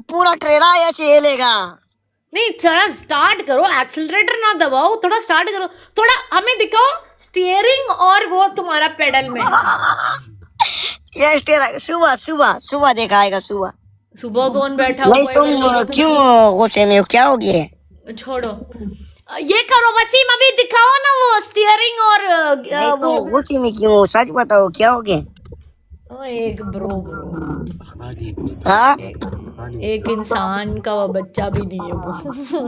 पूरा ट्रेला ऐसे हिलेगा। नहीं, थोड़ा स्टार्ट करो, एक्सीलरेटर ना दबाओ, थोड़ा स्टार्ट करो, थोड़ा हमें दिखाओ स्टीयरिंग और वो तुम्हारा पेडल में। ये स्टेयरिंग सुबह सुबह सुबह दिखाएगा सुबह। सुबह कौन बैठा नहीं हुआ है मेरे को तुम तो क्यों गुस्से में हो, क्या हो गया? छोड़ो। ये करो वसीम, अभी दिखाओ ना वो स्टीयरिंग और नहीं वो। तुम गुस्से में क्यों हो, सच बताओ क्या हो गया? एक ब्रो हाँ एक इंसान का बच्चा भी नहीं है वो।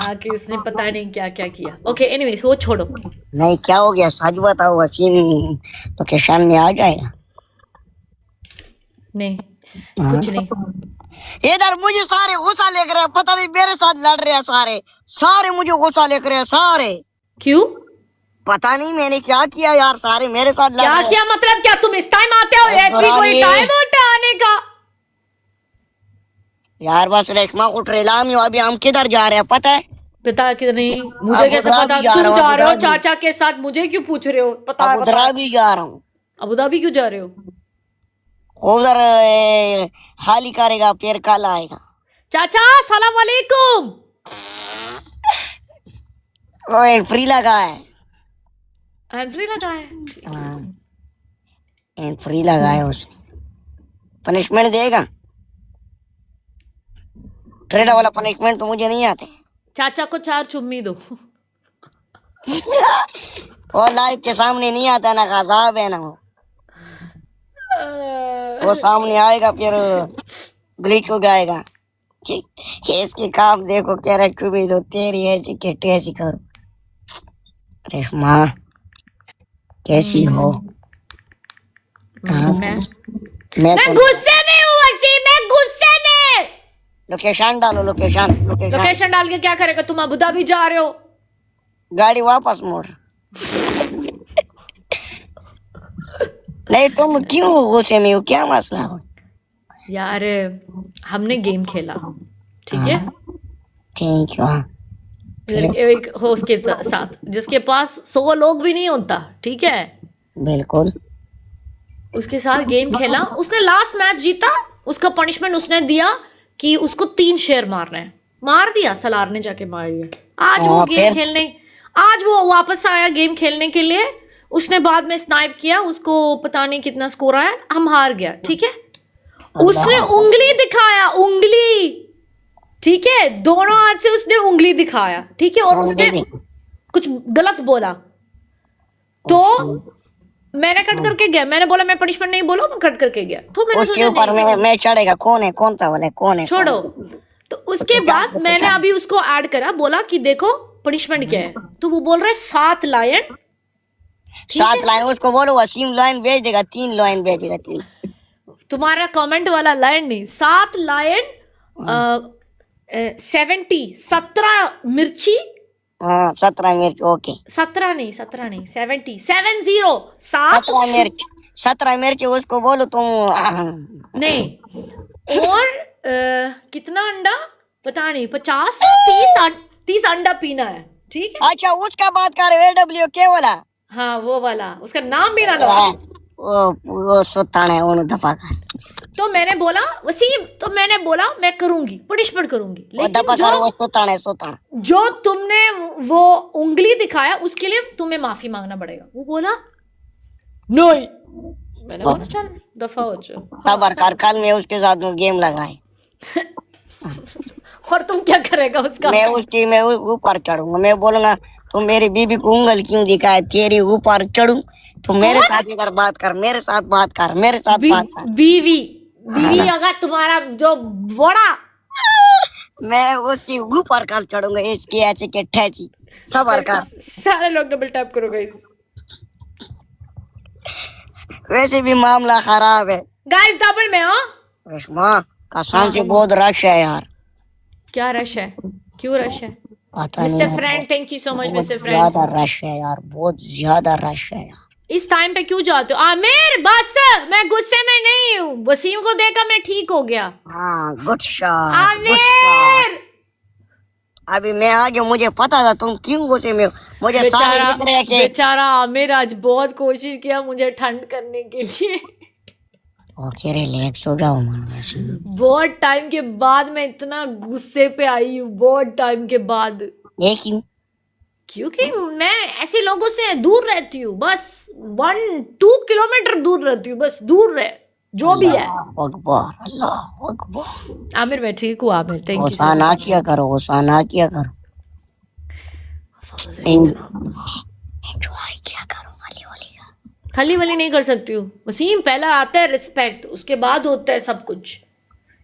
आके उसने पता नहीं क्या क्या किया। ओके एनीवेज वो छोड़ो। नहीं क्या हो गया, सच बताओ। वसीम लोकेशन में आ जाएगा। नहीं हाँ? कुछ नहीं। इधर मुझे सारे गुस्सा लेकर रहे हैं, पता नहीं मेरे साथ लड़ रहे हैं सारे सारे मुझे गुस्सा लेकर रहे हैं सारे। क्यों? पता नहीं मैंने क्या किया यार, सारे मेरे साथ लड़ क्या रहे हैं। क्या मतलब क्या तुम इस टाइम आते हो? एचपी कोई टाइम होता है आने का? यार बस रेशमा को ट्रेला में, अभी हम किधर जा रहे हैं पता है? पता कि नहीं, मुझे कैसे पता? अबुधाबी जा तुम रहा हूँ, जा रहे हो अबुधाबी। चाचा के साथ, मुझे क्यों पूछ रहे हो? पता है पता है। अबुधाबी जा रहा हूँ। अबू धाबी क्यों जा रहे हो? उधर खाली करेगा फिर कल आएगा। चाचा सलाम वालेकुम। वो फ्री लगा है। हैंड फ्री लगा है, ठीक है। हाँ फ्री लगा है उसने। पनिशमेंट देगा ट्रेलर वाला, पनिशमेंट तो मुझे नहीं आते। चाचा को 4 चुम्मी दो। वो लाइव के सामने नहीं आता ना, का साहब है ना वो सामने आएगा फिर ग्लिच हो जाएगा कि इसके काम देखो क्या रखू भी दो तेरी ऐसी के ऐसी करो। रेशमा कैसी हो? मैं तो गुस्से में हूँ वसीम, मैं गुस्से में। लोकेशन डालो, लोकेशन डाल के क्या करेगा? तुम अबू धाबी जा रहे हो? गाड़ी वापस मोड़। नहीं तुम क्यों गुस्से में हो, क्या मसला हो? यार हमने गेम खेला, ठीक है? ठीक है। एक होस्ट के साथ जिसके पास 100 लोग भी नहीं होता, ठीक है? बिल्कुल। उसके साथ गेम खेला, उसने लास्ट मैच जीता। उसका पनिशमेंट उसने दिया कि उसको 3 शेर मारने हैं। मार दिया, सलार ने जाके मार दिया। आज वो गेम खेलने, आज वो वापस आया गेम खेलने के लिए। उसने बाद में स्नाइप किया, उसको पता नहीं कितना स्कोर आया, हम हार गया, ठीक है? उसने उंगली दिखाया, उंगली, ठीक है? दोनों हाथ से उसने उंगली दिखाया, ठीक है? और उसने कुछ गलत बोला तो मैंने कट करके गया। मैंने बोला मैं पनिशमेंट नहीं बोला, मैं कट करके गया। तो मैंने उसके ऊपर मैं चढ़ेगा, कौन है, कौन सा वाला है, कौन है? छोड़ो। तो उसके बाद मैंने अभी उसको ऐड करा, बोला कि देखो पनिशमेंट क्या है। तो वो बोल रहे 7 लायन। 7 लाइन उसको बोलो, वसीम लाइन भेज देगा, 3 लाइन भेजेगा, 3। तुम्हारा कमेंट वाला लाइन नहीं, 7 लायन 17 मिर्ची। हाँ 17 मिर्च, ओके। 17 नहीं 70 7 मिर्च, 17 मिर्च उसको बोलो तुम। नहीं। और कितना अंडा पता नहीं, 30 अंडा पीना है, ठीक है? अच्छा उसका बात कर रहे हो, AWK वाला? हाँ वो वाला, उसका नाम भी ना लो। वो सुतान है, उन्होंने दफा कर। तो मैंने बोला वसीम, तो मैंने बोला मैं करूंगी, पनिशमेंट करूंगी, लेकिन जो तुमने वो उंगली दिखाया उसके लिए तुम्हें माफी मांगना पड़ेगा। वो बोला नहीं। मैंने बोला चल दफा हो जाओ। खबर कर, कल मैं उसके साथ गेम लगाए। और तुम क्या करेगा उसका? मैं ऊपर चढ़ूंगा, मैं बोलूंगा तुम मेरी बीबी को उंगल क्यों दिखाए, तेरी ऊपर चढ़ूं तो मेरे साथ इधर बात कर, मेरे साथ बात कर, मेरे साथ बात कर। बीवी अगर तुम्हारा जो बड़ा, मैं उसकी ऊपर कल चढ़ूंगा, इसकी ऐसे के ठेची सबर कर। सारे लोग डबल टैप करो गाइस। वैसे भी मामला खराब है गाइस, डबल में। हाँ रेशमा कसम से बहुत रश है यार। क्या रश है? क्यों रश है? पता नहीं mister friend, thank you so much mister friend. ज्यादा रश है यार, बहुत ज्यादा रश है यार। इस टाइम पे क्यों जाते हो? आमिर बस, मैं गुस्से में नहीं हूँ। वसीम को देखा मैं ठीक हो गया। हाँ गुड शॉट। आमिर अभी मैं आ गया, मुझे पता था तुम क्यों गुस्से में हो। मुझे बेचारा आमिर आज बहुत कोशिश किया मुझे ठंड करने के लिए। वो कह रहे रिलैक्स हो जाओ वसीम। बहुत टाइम के बाद मैं इतना गुस्से पे आई हूँ, बहुत टाइम के बाद। ये क्यों? क्योंकि मैं ऐसे लोगों से दूर रहती हूँ, बस 1-2 किलोमीटर दूर रहती हूँ, बस दूर रहे जो भी है। अकबर, अल्लाह अकबर। आमिर मैं ठीक हूँ आमिर, थैंक यू गुस्सा सो ना मच। किया करो, गुस्सा ना किया करो, एंजॉय किया करो खाली वाली का। खली वली नहीं कर सकती हूँ वसीम, पहला आता है रिस्पेक्ट, उसके बाद होता है सब कुछ।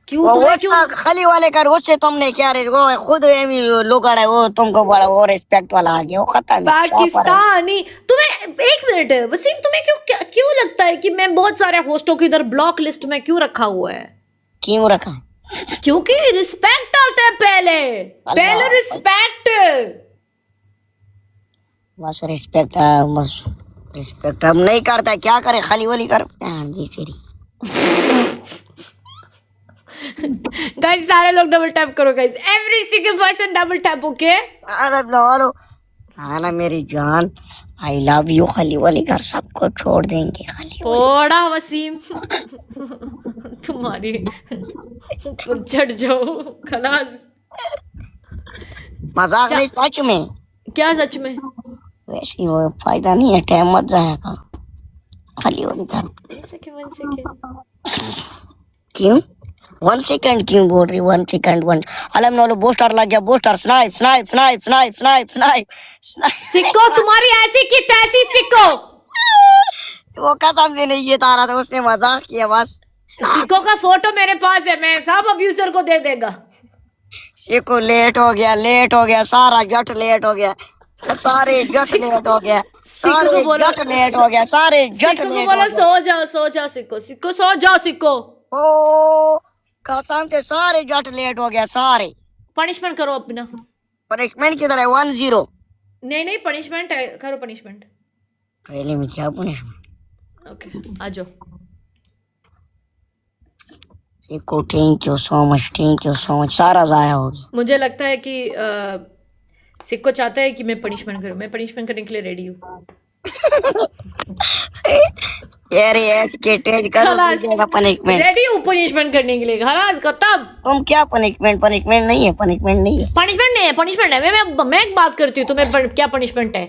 क्यों वो तुम्हें क्यों? खाली वाले कर, उससे तुमने क्या रे, वो खुद एमी लोगड़ है, वो तुमको बड़ा वो रिस्पेक्ट वाला आ गया, वो खत्म है। पाकिस्तानी तुम्हें, एक मिनट वसीम, तुम्हें क्यों लगता है कि मैं बहुत सारे होस्टों को इधर ब्लॉक लिस्ट में क्यों रखा हुआ है? क्यों रखा? क्योंकि रिस्पेक्ट आता है पहले रिस्पेक्ट। बस रिस्पेक्ट, बस रिस्पेक्ट हम नहीं करता, क्या करे, खाली वाली कर तेरी। गाइस सारे लोग डबल टैप करो guys, every single person double tap, okay? अरे लो ना मेरी जान, आई लव यू, खाली वाली कर, सबको छोड़ देंगे खाली वाली। थोड़ा वसीम तुम्हारी ऊपर चढ़ जाओ खलास। मजाक नहीं, सच में। क्या सच में? वैसे ही वो फायदा नहीं है, टाइम मत जाया कर, खाली वाली कर। 1 सेकंड। क्यों 1 सेकंड क्यों बोल रही? 1 सेकंड, वन अलम नोलो बूस्टर लग गया, booster snipe snipe snipe snipe snipe snipe snipe. सिक्को तुम्हारी ऐसी की तैसी सिक्को। वो कसम से नहीं ये तारा था, उसने मजाक किया बस। सिक्को का फोटो मेरे पास है, मैं सब अब्यूजर को दे देगा। सिक्को लेट हो गया, सारा जट लेट हो गया, सारे जट लेट हो गया, सारे जट लेट हो गया, सारे जट सिक्को को लेट बोलो हो गया। सो जाओ सिक्को सो जाओ सिक्को। ओ कसम से सारे जट लेट हो गया, सारे। पनिशमेंट करो अपना। पनिशमेंट किधर है? 1-0। नहीं पनिशमेंट है, करो पनिशमेंट। पहले में क्या पनिशमेंट? ओके आ जाओ। सिक्को थैंक यू सो मच, सारा जाया हो गया। मुझे लगता है कि सिक्को चाहता है कि मैं पनिशमेंट करूं, मैं पनिशमेंट करने के लिए रेडी हूँ। यार ऐसे के तेज करो, देगा पनिशमेंट। रेडी हूँ पनिशमेंट करने के लिए, खलास खत्म। तुम क्या पनिशमेंट नहीं है, पनिशमेंट है। मैं एक बात करती हूँ, तुम्हें क्या पनिशमेंट है?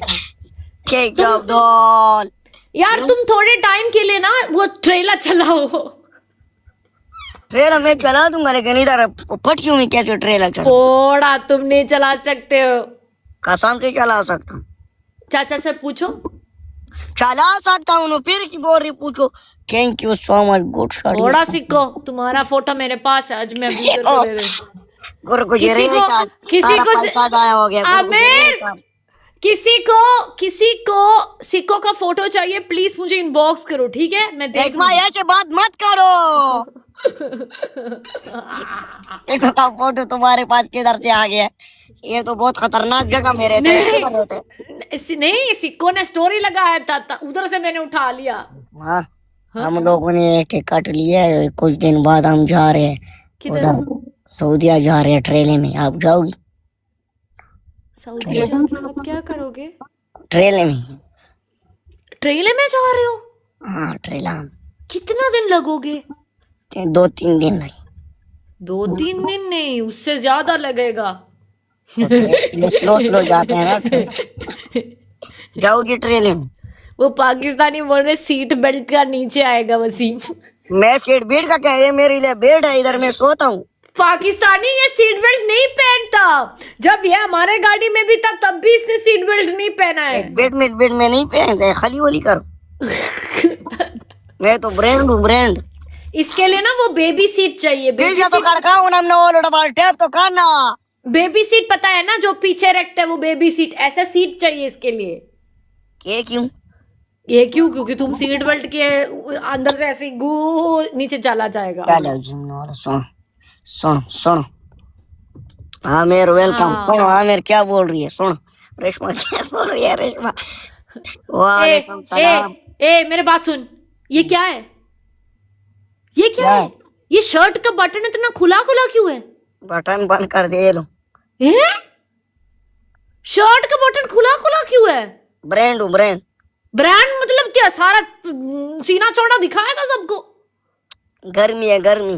Cake of doll. यार तुम थोड़े टाइम के लिए ना वो ट्रेलर चलाओ। ट्रेलर मैं चला दूंगा, लेकिन इधर पटियों में कैसे ट्रेलर चला? थोड़ा तुम नहीं चला सकते हो। कसम से चला सकता हूँ। चाचा से पूछो। चला सकता हूँ, फिर की बोल रही पूछो। Thank you so much, good shot. थोड़ा सिक्को, तुम्हारा फोटो मेरे पास है, आज मैं अब्यूजर को दे दूं। किसी को पैसा जाया हो गया। आमिर किसी को सिक्को का फोटो चाहिए, प्लीज मुझे इनबॉक्स करो, ठीक है? मैं देख लूंगी। ऐसे बात मत करो। देखो का फोटो तुम्हारे पास किधर से आ गया? ये तो बहुत खतरनाक जगह मेरे नहीं सिक्को ने स्टोरी लगाया था, उधर से मैंने उठा लिया। हाँ, हम लोगों ने टिकट लिया है, कुछ दिन बाद हम जा रहे हैं उधर सऊदीया जा रहे हैं, ट्रेन में। आप जाओगी? सऊदीया जाके अब क्या करोगे? ट्रेन में जा रहे हो? हाँ ट्रेन। कितना दिन लगोगे? 2-3 दिन लगे। 2-3 दिन नहीं, उससे ज्यादा लगेगा। स्लो जाते हैं ना। जाओगी ट्रेन में? वो पाकिस्तानी बोल रहे सीट बेल्ट का नीचे आएगा वसीम। मैं सीट बेल्ट का क्या है, मेरे लिए बेड है, इधर मैं सोता हूँ। पाकिस्तानी ये सीट बेल्ट नहीं पहनता, जब ये हमारे गाड़ी में भी था तब भी इसने सीट बेल्ट नहीं पहना है। बेड में नहीं पहनते, खाली वाली करो। मैं तो ब्रांड हूँ, ब्रांड। इसके लिए ना वो बेबी सीट चाहिए। तो करना बेबी सीट पता है ना, जो पीछे रखते हैं वो बेबी सीट, ऐसा सीट चाहिए इसके लिए। क्यों? ये क्यों? क्योंकि तुम सीट बेल्ट के अंदर से ऐसे गू नीचे चला जाएगा। सुन आमिर, वेलकम। सुनो आमिर क्या बोल रही है, सुन। रेशमा क्या बोल रही है? रेशमा वालेकुम सलाम। मेरे बात सुन, ये क्या है? ये शर्ट का बटन इतना खुला क्यों है? बटन बंद कर दे लो। शर्ट का बटन खुला क्यों है? ब्रांड हूँ, ब्रांड। ब्रांड मतलब क्या? सारा सीना चौड़ा दिखाएगा सबको? गर्मी है गर्मी।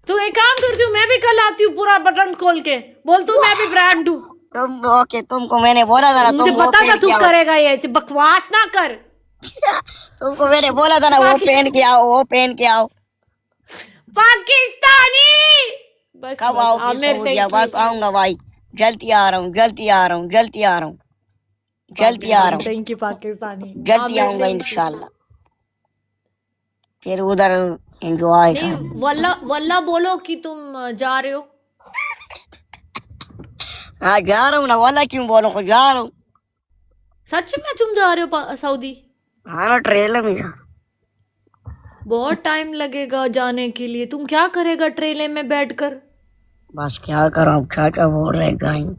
तू एक काम करती हूँ, मैं भी कल आती हूँ पूरा बटन खोल के, बोल तू मैं भी ब्रांड हूँ। तुम ओके, तुमको मैंने बोला था ना, मुझे तुम वो पता था पहन तू के आओ। करेगा ये, बकवास ना कर। तुमको मैंने बोला था ना, वो पहन के आओ, वो पहन के आओ। पाकिस्तानी। बस कब बस आओगी आमिर, सऊदीया? Thank you. बस आऊंगा भाई, जल्दी आ रहा हूँ, जल्दी आ रहा हूँ, जल्दी आ रहा हूँ, जल्दी आ रहा हूँ, थैंक यू पाकिस्तानी। जल्दी आमिर, आऊंगा thank you। इंशाल्लाह। फिर उधर एंजॉय नहीं, कर। वल्ला वल्ला बोलो कि तुम जा रहे हो। हाँ जा रहा हूँ ना, वाला क्यों बोलो, जा रहा हूँ। सच में तुम जा रहे हो सऊदी? हाँ ना, ट्रेलर में जा। बहुत टाइम लगेगा जाने के लिए। तुम क्या करेगा ट्रेन में बैठकर? बस क्या करूँ, अब चाचा बोल रहे जाएंगे।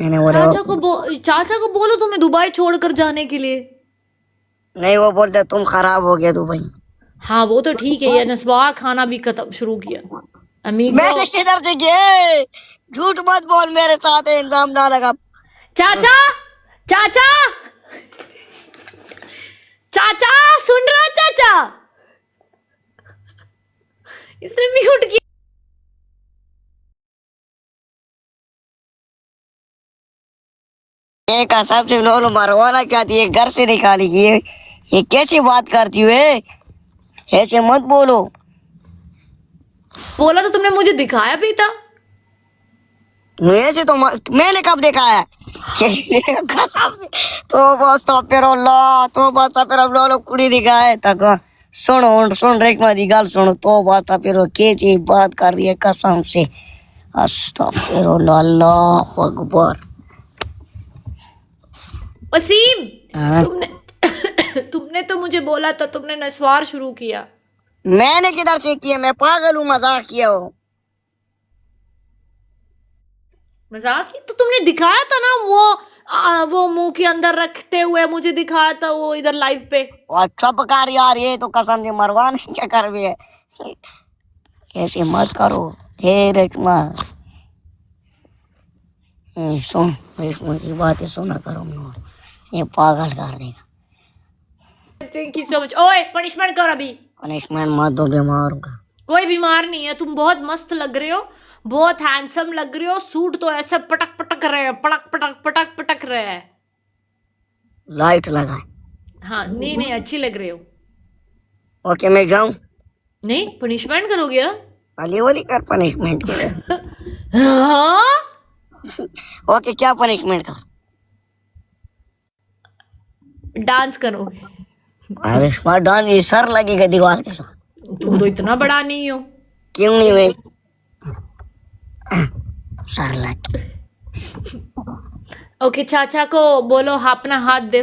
मैंने बोला चाचा को बोलो तुम्हें दुबई छोड़कर जाने के लिए। नहीं, वो बोलते तुम खराब हो गया दुबई। हाँ वो तो ठीक है, ये नस्वार खाना भी खत्म शुरू किया। अमीगो, मैंने किधर से किए? झूठ मत बोल, मेरे साथ इंतजाम ना लगा। चाचा चाचा चाचा, सुन रहा चाचा? इसने म्यूट किया। ये कसम से लोग मरवाना चाहती है, घर से निकाली। ये कैसी बात करती हुए? ऐसे मत बोलो। बोला तो तुमने, मुझे दिखाया भी था। ऐसे तो मैंने कब देखा है? कसम से। तो बस तो फिर अल्लाह, तो बस तो फिर अब लोग कुड़ी दिखाए तक। सुन रेखमा दी गल सुन, तो बात फिर कैसी बात कर रही है कसम से। अस्तगफिरुल्लाह, अल्लाह अकबर। वसीम, हाँ? तुमने तो मुझे बोला था तुमने नस्वार शुरू किया। मैंने किधर से किया? मैं पागल हूँ, मजाक किया हो। मजाक ही तो तुमने दिखाया था ना, वो मुंह के अंदर रखते हुए मुझे दिखाया था वो इधर लाइव पे। और चुप कर यार, ये तो कसम से मरवान क्या कर रही है? ऐसे मत करो हे रेशमा। सुन, रेशमा की बातें सुना करो, ये पागल कर देगा। Thank you so much. ओए पनिशमेंट कर अभी। पनिशमेंट मत दो, बीमार होगा। कोई बीमार नहीं है, तुम बहुत मस्त लग रहे हो, बहुत हैंडसम लग रहे हो। सूट तो ऐसे पटक पटक रहे हैं, पटक पटक पटक पटक रहे हैं। लाइट लगाए। हाँ नहीं नहीं, अच्छी लग रहे हो। ओके, मैं जाऊं? नहीं, पनिशमेंट करोगे ना? वाली वाली कर पनिशमेंट के। हाँ? ओके, क्या पनिशमेंट कर? डांस करोगे? अरे स्मार्ट डांस, ये सर लगेगा दीवार के साथ। तुम तो इतना बड़ा नहीं हो। क्यों नहीं हुए? सर लगे। ओके, चाचा को बोलो अपना हाथ दो।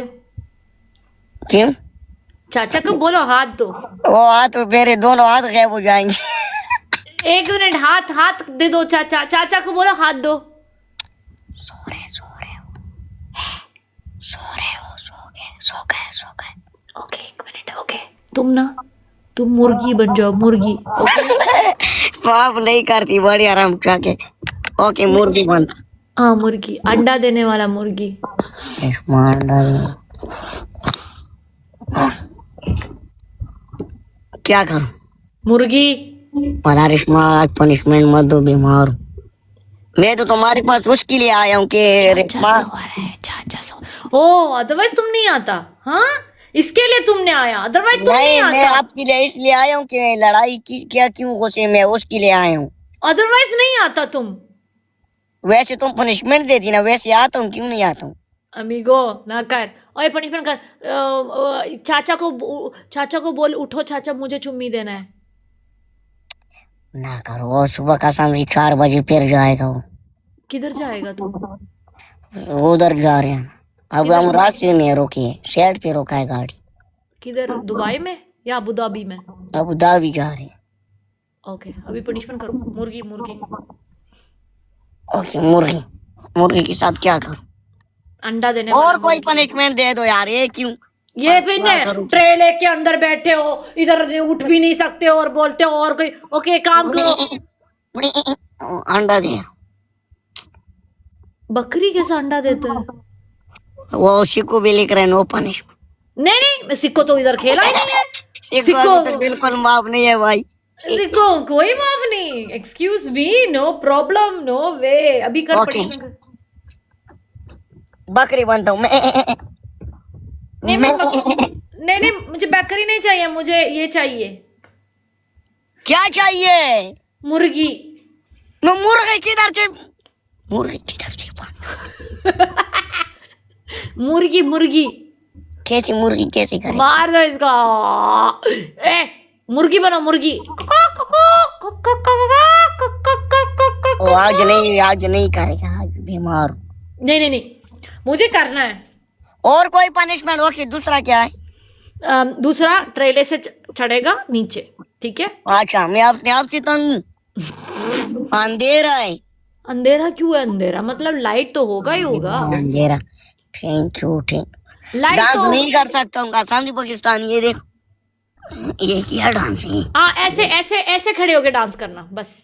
क्यों? चाचा को बोलो हाथ दो। वो हाथ, मेरे दोनों हाथ गायब हो जाएंगे। एक मिनट, हाथ दे दो चाचा। चाचा को बोलो हाथ दो। सो रहे हो, सो गए। ओके एक मिनट। ओके, तुम मुर्गी बन जाओ, मुर्गी। पाप नहीं करती, बड़ी आराम के। ओके, मुर्गी बन। हाँ मुर्गी, अंडा देने वाला मुर्गी। क्या करूं? मुर्गी। मला रेशमा, पनिशमेंट मत दो, बीमार हूं। मैं तो तुम्हारे पास उसके लिए आया हूँ कि रेशमा। चाचा सो। ओ, अदरवाइज तुम नहीं आता? हाँ, इसके लिए तुमने आया, अदरवाइज तुम नहीं आता। मैं आपके लिए इसलिए आया हूँ कि लड़ाई की क्या क्यों गुस्से में, उसके लिए आया हूँ। अदरवाइज नहीं आता तुम। वैसे तुम पनिशमेंट देती ना, वैसे आता हूँ, क्यों नहीं आता हूँ? अमीगो ना कर। ओए पनिशमेंट कर। चाचा को बोल, उठो चाचा, मुझे चुम्मी देना है। ना करो, वो सुबह का शाम 4 बजे फिर जाएगा वो। किधर जाएगा तू? उधर जा रहे हैं। अब हम रास्ते में रोके, साइड पे रोका है गाड़ी। किधर, दुबई में या अबू धाबी में? अबू धाबी जा रहे हैं। ओके, अभी पनिशमेंट करो। मुर्गी। ओके, मुर्गी के साथ क्या करूं? अंडा देने और वाला कोई मुर्गी। पनिशमेंट दे दो यार, ये क्यों? ये फिर ट्रे लेके अंदर बैठे हो, इधर उठ भी नहीं सकते हो और बोलते हो और कोई। ओके, काम करो। अंडा दे। बकरी कैसा अंडा देता है? वो सिक्को भी लिख रहे हैं, नो पनिशमेंट। नहीं, सिक्को तो इधर खेला ही नहीं है। सिक्को तो बिल्कुल माफ नहीं है भाई। देखो कोई माफ नहीं, excuse me, no problem, no way, अभी कर Okay. punishment कर। बकरी बनता हूँ मैं। नहीं नहीं नहीं, मुझे बकरी नहीं चाहिए, मुझे ये चाहिए, क्या चाहिए? मुर्गी। मैं मुर्गी किधर से मुर्गी मुर्गी कैसी मुर्गी कैसे करे? मार दो इसको। ए मुर्गी बनो, मुर्गी। ओ, आज नहीं करेगा, आज बीमार हूँ। नहीं नहीं नहीं, मुझे करना है। और कोई पनिशमेंट हो कि दूसरा क्या है? दूसरा ट्रेले से चढ़ेगा नीचे, ठीक है? अच्छा, मैं आपसे तंग हूँ। अंधेरा है। अंधेरा क्यों है? अंधेरा मतलब लाइट तो होगा ही होगा। अंधेरा। Thank you. लाइट डांस तो नहीं कर सकता हूँ आसामी पाकिस्तानी। ये देखो, ये क्या डांस है? हाँ, ऐसे ऐसे ऐसे खड़े होके डांस करना बस।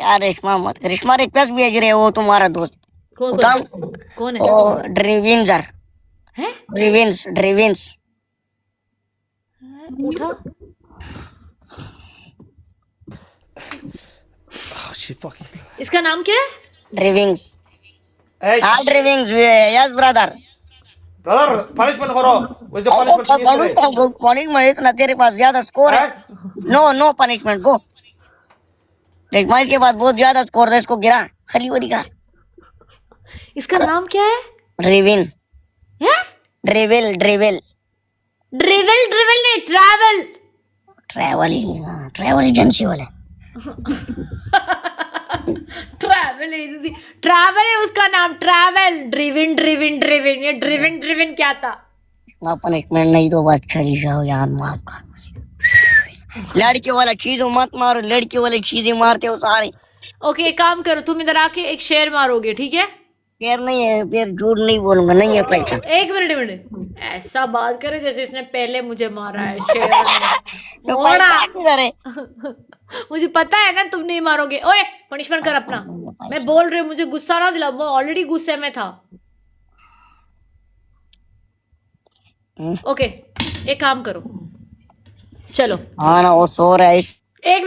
यार रेशमा रिक्वेस्ट भेज रहे हो, तुम्हारा दोस्त। कौन उठाओ। कौन है? ओ ड्रीविंसर, हैं? ड्रीविंस। उठा। Oh, she fucking. इसका नाम क्या है? ड्रीविंस। Hey, हाँ ड्रीविंस, यस ब्रदर। brother, punishment करो. Where's the punishment from yesterday? Punishment इतना तेरे पास ज्यादा स्कोर है। नो पनिशमेंट गो। देख, मैं इसके बाद बहुत ज्यादा स्कोर है, इसको गिरा खली वरी का। इसका नाम क्या है? ड्रीविन। है? ड्रिविल ड्रिवल नहीं, ट्रैवल। ट्रैवल एजेंसी वाले। ट्रैवल एजेंसी, ट्रैवल है उसका नाम, ट्रैवल। ड्रिविन, ये ड्रिविन क्या था? ना पनिशमेंट नहीं तो बस चली जाओ यार, माफ कर। लड़के वाला चीजों मत मारो, लड़के वाली चीजें मारते हो सारे। ओके, एक काम करो, तुम इधर आके एक शेर मारोगे, ठीक है? फिर नहीं है, फिर झूठ नहीं बोलूंगा, नहीं है पैसा। एक मिनट, ऐसा बात करे जैसे इसने पहले मुझे मारा है, शेर ने। तो मोड़ा। पैसा क्यों करे? मुझे पता है ना तुम नहीं मारोगे। ओए पनिशमेंट कर अपना। मैं बोल रही हूँ, मुझे गुस्सा ना दिला, मैं ऑलरेडी गुस्से में था। ओके, एक काम करो, चलो। हाँ ना, वो सो रहा है। एक